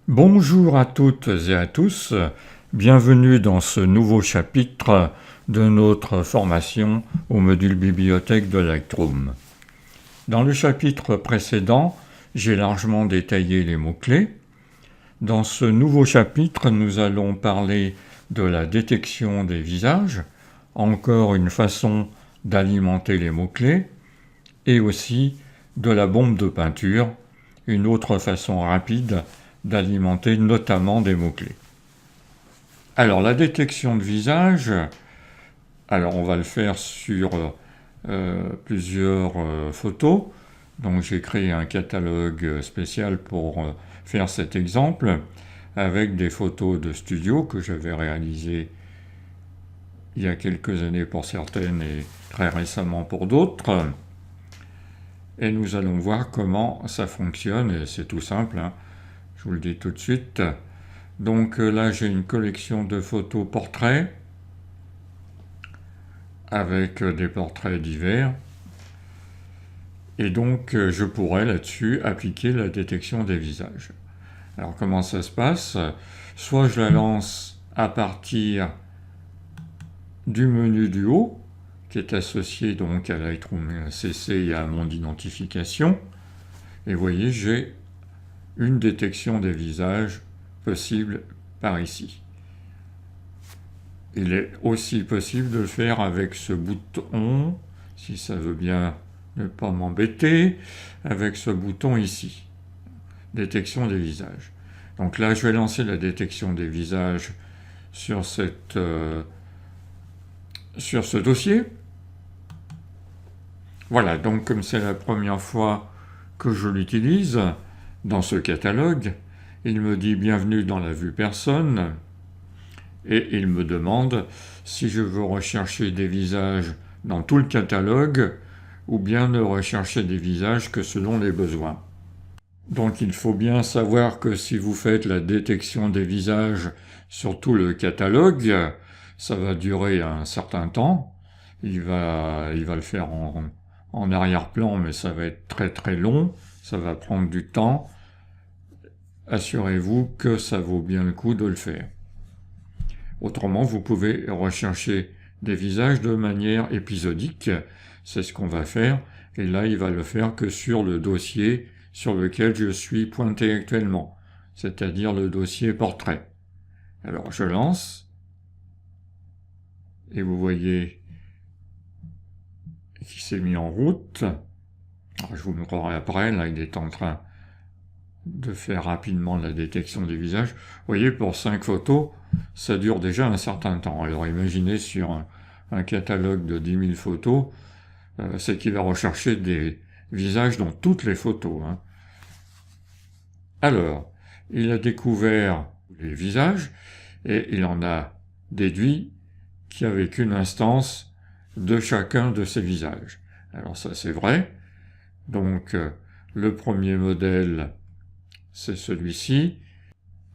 Bonjour à toutes et à tous, bienvenue dans ce nouveau chapitre de notre formation au module bibliothèque de Lightroom. Dans le chapitre précédent, j'ai largement détaillé les mots-clés. Dans ce nouveau chapitre, nous allons parler de la détection des visages, encore une façon d'alimenter les mots-clés, et aussi de la bombe de peinture, une autre façon rapide d'alimenter notamment des mots-clés. Alors la détection de visage, on va le faire sur plusieurs photos. Donc j'ai créé un catalogue spécial pour faire cet exemple avec des photos de studio que j'avais réalisées il y a quelques années pour certaines et très récemment pour d'autres. Et nous allons voir comment ça fonctionne, et c'est tout simple, je vous le dis tout de suite. Donc là, j'ai une collection de photos portraits avec des portraits divers. Et donc, je pourrais là-dessus appliquer la détection des visages. Alors, comment ça se passe? Soit je la lance à partir du menu du haut, qui est associé donc à Lightroom CC et à mon identification. Et vous voyez, j'ai une détection des visages possible par ici. Il est aussi possible de le faire avec ce bouton, si ça veut bien ne pas m'embêter, avec ce bouton ici, détection des visages. Donc là, je vais lancer la détection des visages sur ce dossier. Voilà, donc comme c'est la première fois que je l'utilise dans ce catalogue, il me dit « Bienvenue dans la vue personne » et il me demande si je veux rechercher des visages dans tout le catalogue ou bien ne rechercher des visages que selon les besoins. Donc il faut bien savoir que si vous faites la détection des visages sur tout le catalogue, ça va durer un certain temps. Il va le faire en arrière-plan, mais ça va être très très long, ça va prendre du temps. Assurez-vous que ça vaut bien le coup de le faire. Autrement, vous pouvez rechercher des visages de manière épisodique, c'est ce qu'on va faire, et là il va le faire que sur le dossier sur lequel je suis pointé actuellement, c'est-à-dire le dossier portrait. Alors je lance, et vous voyez qu'il s'est mis en route. Alors, je vous montrerai après, là il est en train de faire rapidement la détection des visages. Vous voyez, pour 5 photos, ça dure déjà un certain temps. Alors imaginez sur un catalogue de 10 000 photos, c'est qu'il va rechercher des visages dans toutes les photos. Alors, il a découvert les visages et il en a déduit qu'il n'y avait qu'une instance de chacun de ces visages. Alors ça c'est vrai. Donc le premier modèle, c'est celui-ci.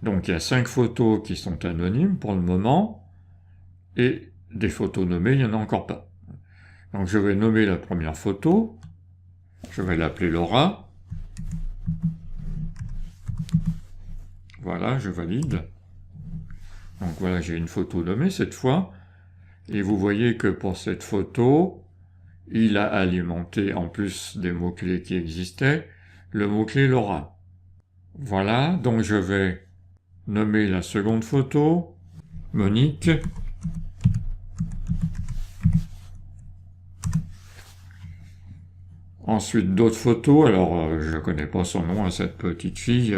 Donc il y a 5 photos qui sont anonymes pour le moment, et des photos nommées, il n'y en a encore pas. Donc je vais nommer la première photo, je vais l'appeler Laura. Voilà, je valide. Donc voilà, j'ai une photo nommée cette fois, et vous voyez que pour cette photo, il a alimenté, en plus des mots-clés qui existaient, le mot-clé Laura. Voilà, donc je vais nommer la seconde photo, Monique. Ensuite d'autres photos, alors je ne connais pas son nom à cette petite fille,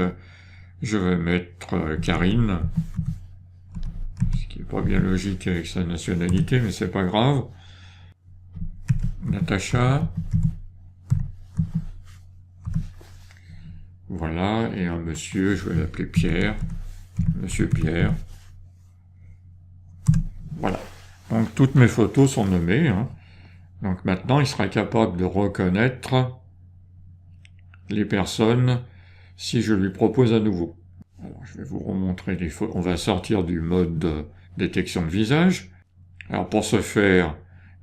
je vais mettre Karine, ce qui n'est pas bien logique avec sa nationalité, mais c'est pas grave. Natacha. Voilà, et un monsieur, je vais l'appeler Pierre. Monsieur Pierre. Voilà. Donc toutes mes photos sont nommées. Donc maintenant, il sera capable de reconnaître les personnes si je lui propose à nouveau. Alors je vais vous remontrer les photos. On va sortir du mode détection de visage. Alors pour ce faire,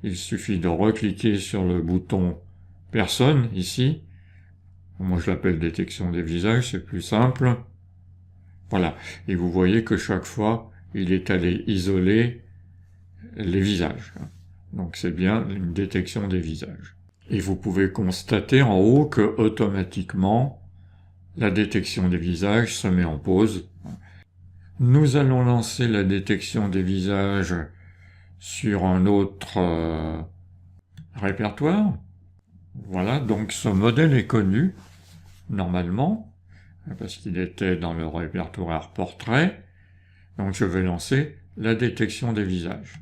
il suffit de recliquer sur le bouton personne ici. Moi je l'appelle détection des visages, c'est plus simple. Voilà. Et vous voyez que chaque fois, il est allé isoler les visages. Donc c'est bien une détection des visages. Et vous pouvez constater en haut que automatiquement, la détection des visages se met en pause. Nous allons lancer la détection des visages sur un autre répertoire. Voilà, donc ce modèle est connu, normalement, parce qu'il était dans le répertoire portrait. Donc je vais lancer la détection des visages.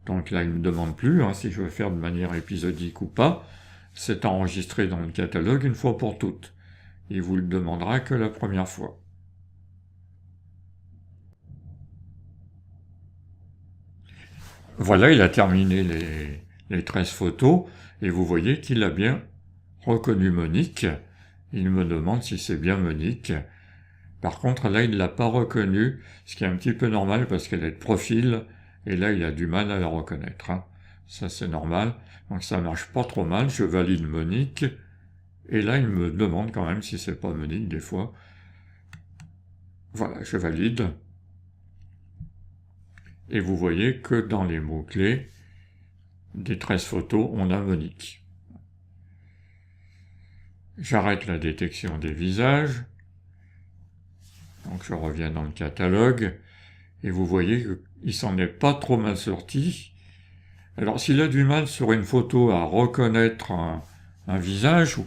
Donc là, il ne me demande plus si je veux faire de manière épisodique ou pas. C'est enregistré dans le catalogue une fois pour toutes. Il vous le demandera que la première fois. Voilà, il a terminé les 13 photos, et vous voyez qu'il a bien reconnu Monique. Il me demande si c'est bien Monique. Par contre, là, il ne l'a pas reconnue, ce qui est un petit peu normal parce qu'elle est de profil, et là, il a du mal à la reconnaître. Ça, c'est normal. Donc, ça marche pas trop mal. Je valide Monique, et là, il me demande quand même si c'est pas Monique, des fois. Voilà, je valide. Et vous voyez que dans les mots-clés des 13 photos, on a Monique. J'arrête la détection des visages. Donc je reviens dans le catalogue. Et vous voyez qu'il s'en est pas trop mal sorti. Alors s'il a du mal sur une photo à reconnaître un visage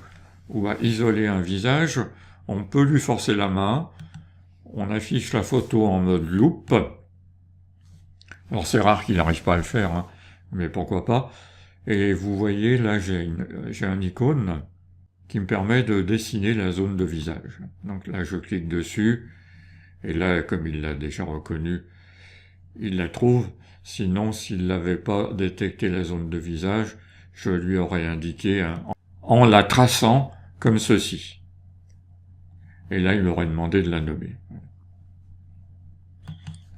ou à isoler un visage, on peut lui forcer la main. On affiche la photo en mode loupe. Alors c'est rare qu'il n'arrive pas à le faire, mais pourquoi pas. Et vous voyez, là j'ai un icône qui me permet de dessiner la zone de visage. Donc là je clique dessus, et là comme il l'a déjà reconnu, il la trouve. Sinon, s'il n'avait pas détecté la zone de visage, je lui aurais indiqué en la traçant comme ceci. Et là il m'aurait demandé de la nommer.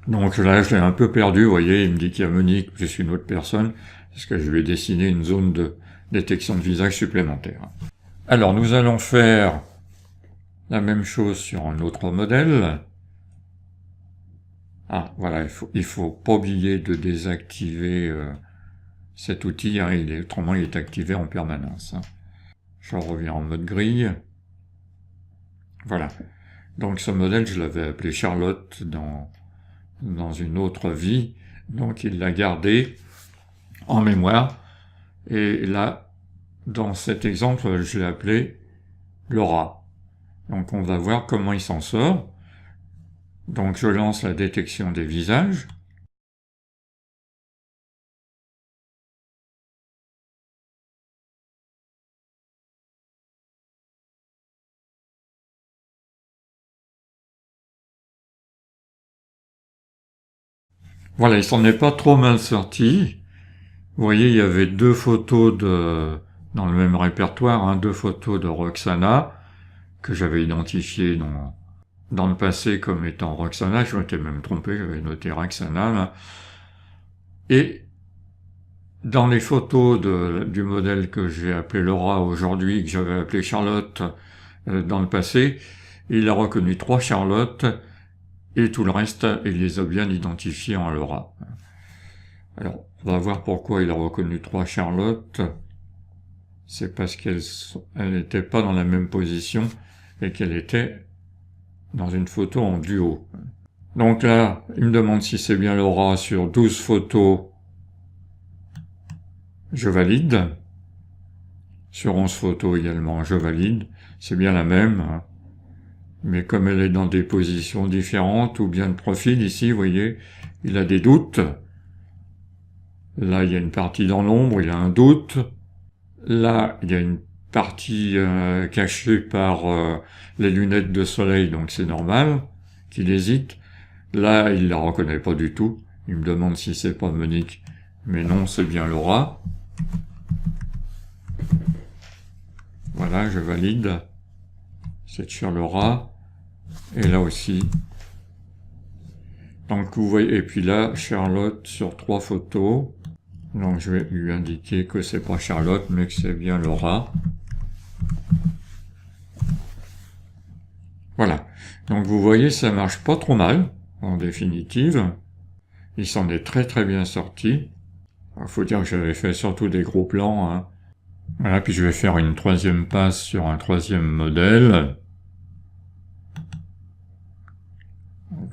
Donc là, je l'ai un peu perdu, vous voyez, il me dit qu'il y a Monique, je suis une autre personne, parce que je lui ai dessiné une zone de détection de visage supplémentaire. Alors, nous allons faire la même chose sur un autre modèle. Ah, voilà, il faut pas oublier de désactiver cet outil, autrement il est activé en permanence. Je reviens en mode grille. Voilà. Donc ce modèle, je l'avais appelé Charlotte dans une autre vie, donc il l'a gardé en mémoire, et là, dans cet exemple, je l'ai appelé Laura. Donc on va voir comment il s'en sort. Donc je lance la détection des visages. Voilà, il s'en est pas trop mal sorti. Vous voyez, il y avait deux photos dans le même répertoire, deux photos de Roxana, que j'avais identifiées dans le passé comme étant Roxana. Je m'étais même trompé, j'avais noté Roxana, là. Et dans les photos du modèle que j'ai appelé Laura aujourd'hui, que j'avais appelé Charlotte dans le passé, il a reconnu 3 Charlotte, et tout le reste, il les a bien identifiés en Laura. Alors, on va voir pourquoi il a reconnu 3 Charlotte. C'est parce qu'elle n'était pas dans la même position et qu'elle était dans une photo en duo. Donc là, il me demande si c'est bien Laura sur 12 photos. Je valide. Sur 11 photos également, je valide. C'est bien la même. Mais comme elle est dans des positions différentes ou bien de profil, ici, vous voyez, il a des doutes. Là, il y a une partie dans l'ombre, il a un doute. Là, il y a une partie cachée par les lunettes de soleil, donc c'est normal qu'il hésite. Là, il la reconnaît pas du tout. Il me demande si c'est pas Monique. Mais non, c'est bien Laura. Voilà, je valide. C'est sur Laura. Et là aussi. Donc vous voyez, et puis là, Charlotte sur 3 photos. Donc je vais lui indiquer que c'est pas Charlotte, mais que c'est bien Laura. Voilà. Donc vous voyez, ça marche pas trop mal, en définitive. Il s'en est très très bien sorti. Il faut dire que j'avais fait surtout des gros plans, hein. Voilà, puis je vais faire une troisième passe sur un troisième modèle.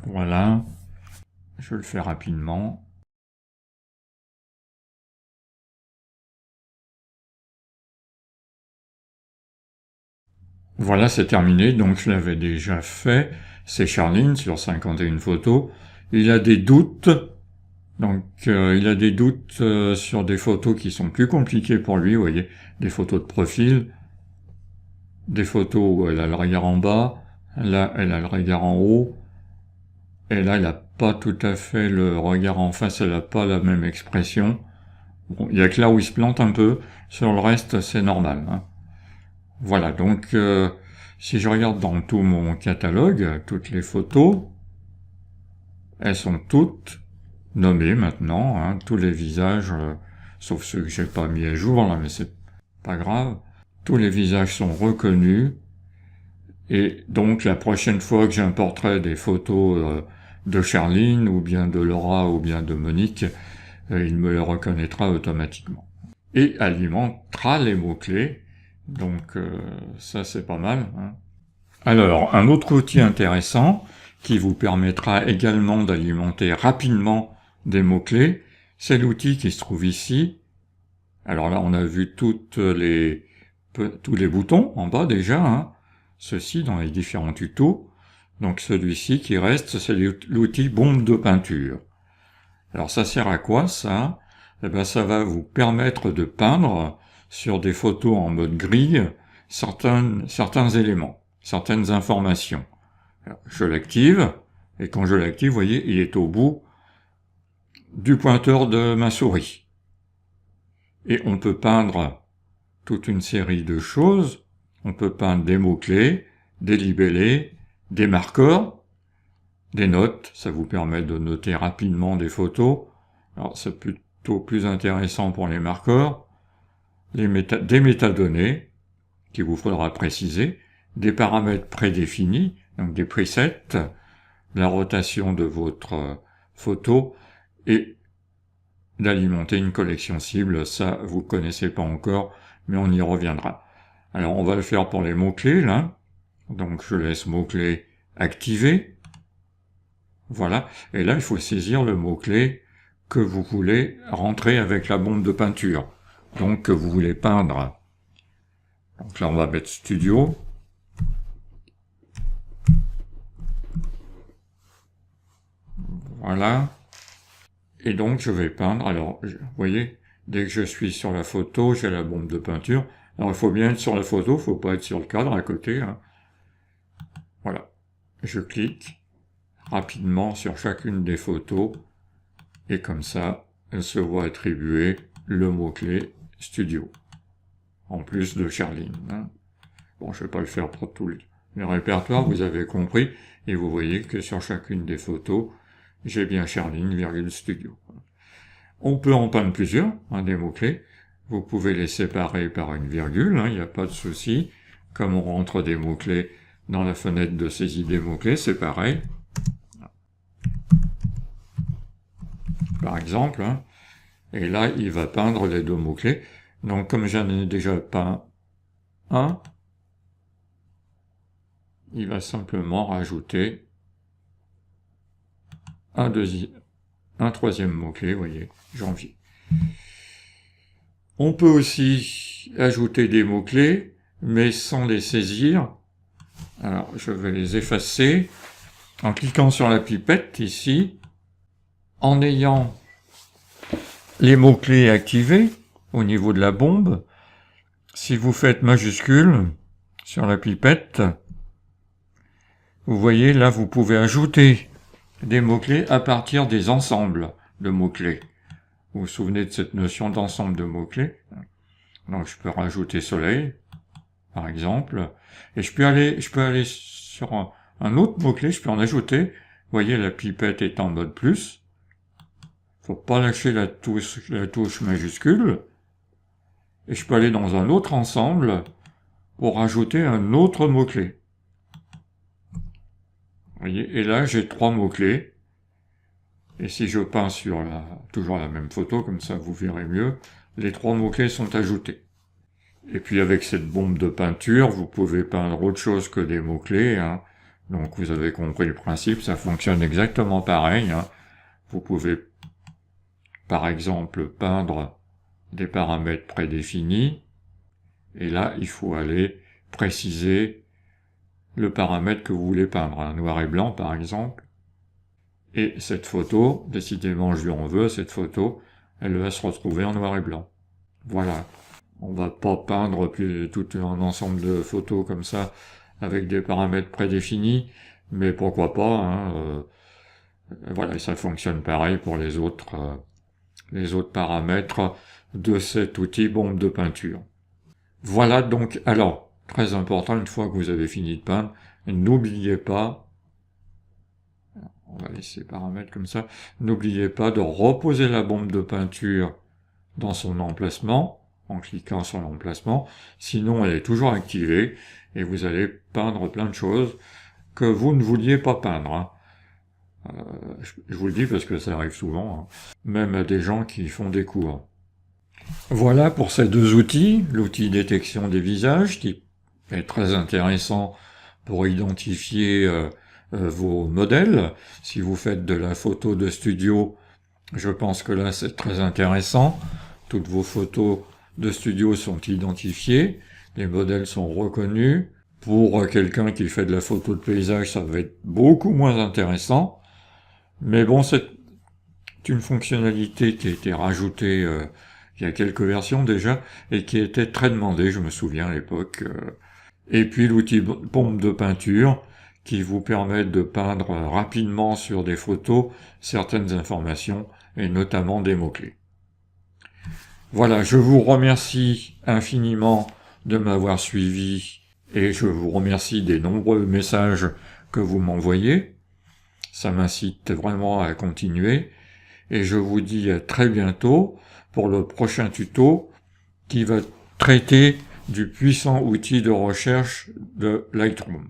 Voilà. Je le fais rapidement. Voilà, c'est terminé, donc je l'avais déjà fait. C'est Charline sur 51 photos. Il a des doutes, donc il a des doutes sur des photos qui sont plus compliquées pour lui, vous voyez, des photos de profil, des photos où elle a le regard en bas, là elle a le regard en haut, et là elle n'a pas tout à fait le regard en face, elle n'a pas la même expression. Bon, il y a que là où il se plante un peu, sur le reste c'est normal, hein. Voilà, donc si je regarde dans tout mon catalogue, toutes les photos, elles sont toutes nommées maintenant, hein, tous les visages, sauf ceux que j'ai pas mis à jour là, mais c'est pas grave. Tous les visages sont reconnus, et donc la prochaine fois que j'importerai des photos de Charline, ou bien de Laura, ou bien de Monique, il me les reconnaîtra automatiquement. Et alimentera les mots-clés. Donc ça c'est pas mal, hein. Alors, un autre outil intéressant qui vous permettra également d'alimenter rapidement des mots-clés, c'est l'outil qui se trouve ici. Alors là, on a vu tous les boutons en bas déjà, hein, ceci dans les différents tutos. Donc celui-ci qui reste, c'est l'outil bombe de peinture. Alors ça sert à quoi ça? Eh bien ça va vous permettre de peindre sur des photos en mode grille certains éléments, certaines informations. Alors, je l'active, et quand je l'active, vous voyez, il est au bout du pointeur de ma souris. Et on peut peindre toute une série de choses. On peut peindre des mots-clés, des libellés, des marqueurs, des notes. Ça vous permet de noter rapidement des photos. Alors c'est plutôt plus intéressant pour les marqueurs. Des métadonnées qu'il vous faudra préciser, des paramètres prédéfinis, donc des presets, la rotation de votre photo, et d'alimenter une collection cible. Ça, vous connaissez pas encore, mais on y reviendra. Alors, on va le faire pour les mots-clés, là. Donc, je laisse mots-clés activés. Voilà. Et là, il faut saisir le mot-clé que vous voulez rentrer avec la bombe de peinture. Donc, que vous voulez peindre. Donc là, on va mettre studio. Voilà. Et donc, je vais peindre. Alors, vous voyez, dès que je suis sur la photo, j'ai la bombe de peinture. Alors, il faut bien être sur la photo, il faut pas être sur le cadre à côté, hein. Voilà. Je clique rapidement sur chacune des photos. Et comme ça, elle se voit attribuer le mot-clé studio. En plus de Charline, hein. Bon, je vais pas le faire pour tous les répertoires, vous avez compris. Et vous voyez que sur chacune des photos, j'ai bien Charline, virgule studio. On peut en peindre plusieurs, hein, des mots-clés. Vous pouvez les séparer par une virgule, hein, il n'y a pas de souci. Comme on rentre des mots-clés dans la fenêtre de saisie des mots-clés, c'est pareil. Par exemple, hein. Et là, il va peindre les deux mots-clés. Donc, comme j'en ai déjà peint un, il va simplement rajouter un troisième mot-clé, vous voyez, janvier. On peut aussi ajouter des mots-clés, mais sans les saisir. Alors, je vais les effacer en cliquant sur la pipette ici, en ayant les mots-clés activés au niveau de la bombe. Si vous faites majuscule sur la pipette, vous voyez là, vous pouvez ajouter des mots-clés à partir des ensembles de mots-clés. Vous vous souvenez de cette notion d'ensemble de mots-clés? Donc je peux rajouter soleil, par exemple, et je peux aller sur un autre mot-clé, je peux en ajouter. Vous voyez, la pipette est en mode plus. Faut pas lâcher la touche majuscule. Et je peux aller dans un autre ensemble pour rajouter un autre mot-clé. Voyez, et là, j'ai 3 mots-clés. Et si je peins sur toujours la même photo, comme ça vous verrez mieux, les 3 mots-clés sont ajoutés. Et puis avec cette bombe de peinture, vous pouvez peindre autre chose que des mots-clés, hein. Donc vous avez compris le principe, ça fonctionne exactement pareil, hein. Vous pouvez, par exemple, peindre des paramètres prédéfinis, et là, il faut aller préciser le paramètre que vous voulez peindre, un noir et blanc par exemple. Et cette photo, décidément je lui en veux, cette photo, elle va se retrouver en noir et blanc. Voilà. On va pas peindre tout un ensemble de photos comme ça, avec des paramètres prédéfinis, mais pourquoi pas, hein, voilà, et ça fonctionne pareil pour les autres paramètres de cet outil bombe de peinture. Voilà donc, alors, très important, une fois que vous avez fini de peindre, n'oubliez pas, on va laisser paramètres comme ça, n'oubliez pas de reposer la bombe de peinture dans son emplacement, en cliquant sur l'emplacement, sinon elle est toujours activée, et vous allez peindre plein de choses que vous ne vouliez pas peindre, hein. Je vous le dis parce que ça arrive souvent, hein, même à des gens qui font des cours. Voilà pour ces 2 outils, l'outil détection des visages, qui est très intéressant pour identifier vos modèles. Si vous faites de la photo de studio, je pense que là c'est très intéressant. Toutes vos photos de studio sont identifiées, les modèles sont reconnus. Pour quelqu'un qui fait de la photo de paysage, ça va être beaucoup moins intéressant. Mais bon, c'est une fonctionnalité qui a été rajoutée il y a quelques versions déjà, et qui était très demandée, je me souviens à l'époque. Et puis l'outil bombe de peinture, qui vous permet de peindre rapidement sur des photos certaines informations, et notamment des mots-clés. Voilà, je vous remercie infiniment de m'avoir suivi, et je vous remercie des nombreux messages que vous m'envoyez. Ça m'incite vraiment à continuer, et je vous dis à très bientôt pour le prochain tuto qui va traiter du puissant outil de recherche de Lightroom.